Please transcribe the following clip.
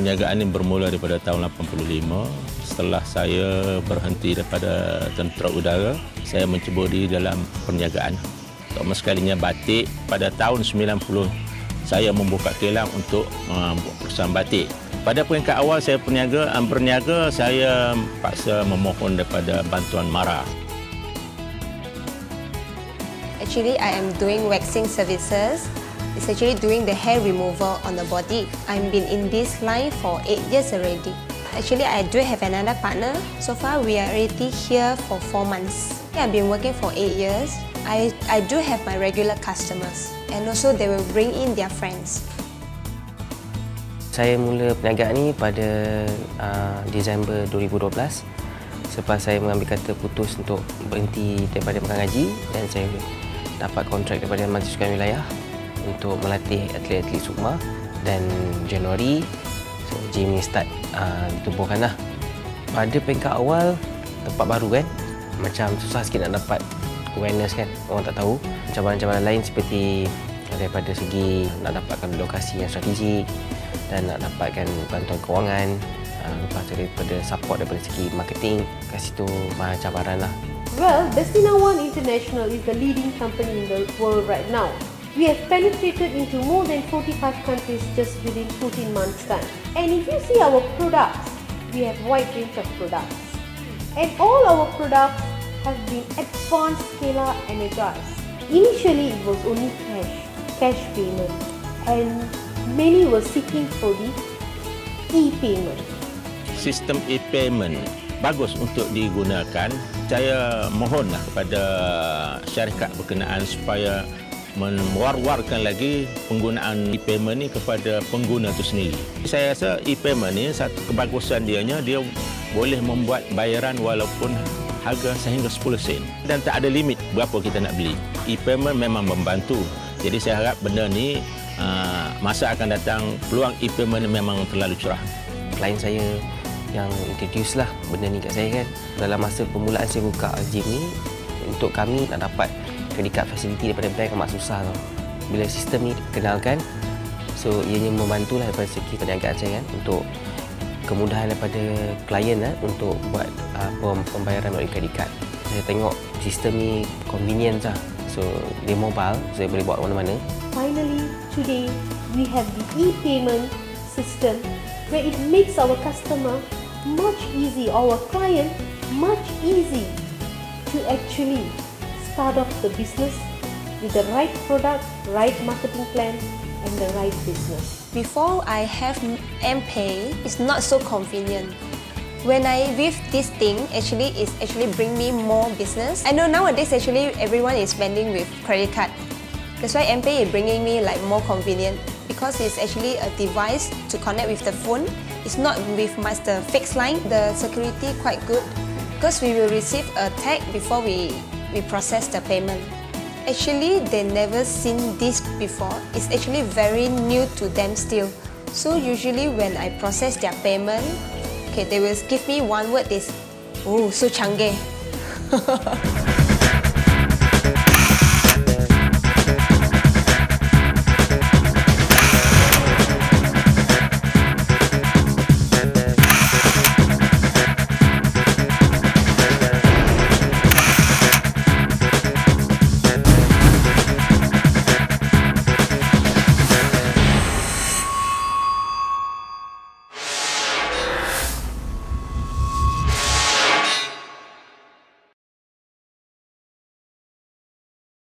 Perniagaan ini bermula daripada tahun 85. Setelah saya berhenti daripada tentera udara, saya mencebur diri dalam perniagaan. Pertama sekalinya batik, pada tahun 90 saya membuka kilang untuk membuat perusahaan batik. Pada peringkat awal saya berniaga, saya paksa memohon daripada bantuan MARA. Actually, I am doing waxing services. It's actually doing the hair removal on the body. I've been in this line for 8 years already. Actually, I do have another partner. So far, we are already here for 4 months. I've been working for 8 years. I do have my regular customers, and also they will bring in their friends. Saya mula perniagaan ni pada Disember 2012 selepas saya mengambil kata putus untuk berhenti daripada makan gaji, dan saya dapat kontrak daripada Majlis Sukan Wilayah untuk melatih atlet-atlet Sukma. Dan Januari gym ni start ditubuhkan lah. Pada peringkat awal, tempat baru kan, macam susah sikit nak dapat awareness kan, orang tak tahu. Cabaran-cabaran lain seperti daripada segi nak dapatkan lokasi yang strategik dan nak dapatkan bantuan kewangan, lepas tu daripada support daripada segi marketing, kat situ cabaran lah. Well, Destina One International is the leading company in the world right now. We have penetrated into more than 45 countries just within 14 months' time. And if you see our products, we have wide range of products. And all our products have been advanced scalar energized. Initially, it was only cash payment, and many were seeking for the e-payment. Sistem e-payment bagus untuk digunakan. Saya mohonlah kepada syarikat berkenaan supaya mewar-warkan lagi penggunaan e-payment ni kepada pengguna itu sendiri. Saya rasa e-payment ni satu kebagusan dia boleh membuat bayaran walaupun harga sehingga 10 sen dan tak ada limit berapa kita nak beli. E-payment memang membantu. Jadi saya harap benda ni masa akan datang peluang e-payment memang terlalu cerah. Klien saya yang introduce lah benda ni kat saya kan. Dalam masa permulaan saya buka gym ni, untuk kami nak dapat credit card facility daripada bank amat susah tau. Bila sistem ni dikenalkan, so ianya membantulah daripada segi perniagaan saya kan, untuk kemudahan daripada klien untuk buat pembayaran melalui credit card. Saya tengok sistem ni convenient lah. So dia mobile, saya boleh buat mana-mana. Finally, today we have the e-payment system where it makes our customer much easy, our client much easy to actually start off the business with the right product, right marketing plan, and the right business. Before I have M-Pay, it's not so convenient. When I with this thing, it's actually bring me more business. I know nowadays actually everyone is spending with credit card. That's why M-Pay is bringing me like more convenient, because it's actually a device to connect with the phone. It's not with the fixed line. The security quite good because we will receive a tag before we process the payment. Actually, they never seen this before. It's actually very new to them still. So usually when I process their payment, okay, they will give me one word, is, oh, so canggih.